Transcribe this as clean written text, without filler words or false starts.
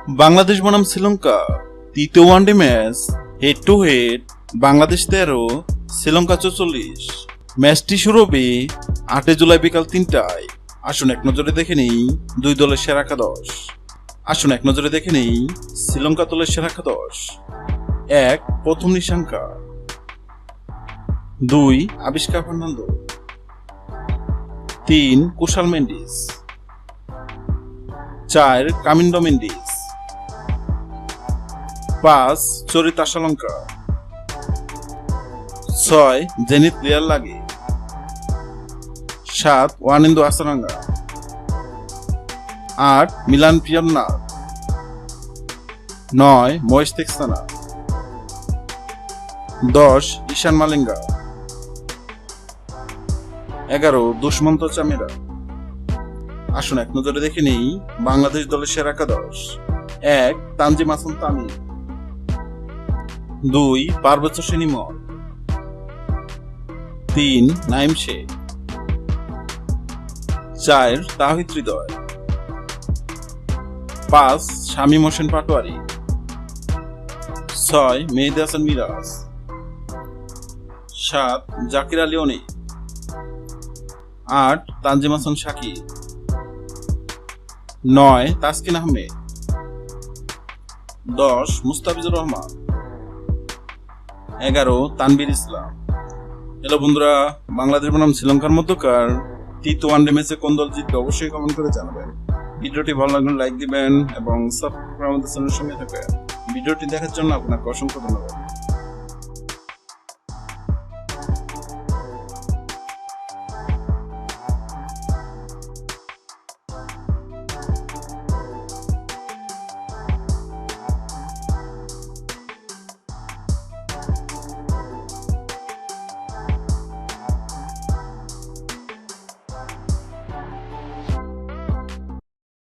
বাংলাদেশ বনাম শ্রীলঙ্কা তৃতীয় one day match head to head. Bangladesh 13, Sri Lanka 44। ম্যাচটি শুরু হবে 8 জুলাই বিকাল 3টায়। আসুন এক নজরে দেখে নেই দুই দলের সেরা একাদশ। শ্রীলঙ্কা দলের সেরা একাদশ। 1. প্রথম নিশাঙ্কা। 2. আবিষ্কার ফার্নান্দো। 3. কুশাল মেন্ডিস। 4. কামিন্ডো মেন্ডিস। 5. চরিত আশালঙ্কা। 6. জেনিত রিয়াল লাগে। 7. ওয়ানিন্দু আসারাঙ্গা। 8. মিলান পিয়ান্নার। 9. মহেশ তেক্সানা। 10. ঈশান মালিঙ্গা। 11. দুষ্মন্ত চামেরা। আসুন এক নজরে দেখে নেই বাংলাদেশ দলের সেরা একাদশ। 1. তানজিম হাসান তামিম। 2. পার্বত্য সেনিমল। 3. নাইম শেখ। 4. তাহিদ হৃদয়। 5. শামীম হোসেন পাটোয়ারি। 6. মেহেদী হাসান মিরাজ। 7. জাকির আলী অনিক। 8. তানজিম হাসান শাকিব। 9. তাসকিন আহমেদ। 10. মুস্তাফিজুর রহমান। 11. তানভীর ইসলাম। হ্যালো বন্ধুরা, বাংলাদেশ বনাম শ্রীলঙ্কার মধ্যকার তৃতীয় ওয়ানডে ম্যাচে কোন দল জিতবে অবশ্যই কমেন্ট করে জানাবেন। ভিডিওটি ভালো লাগলে লাইক দিবেন এবং সাবস্ক্রাইব করে আমাদের চ্যানেলের সঙ্গে থাকবেন। ভিডিওটি দেখার জন্য আপনাকে অসংখ্য ধন্যবাদ।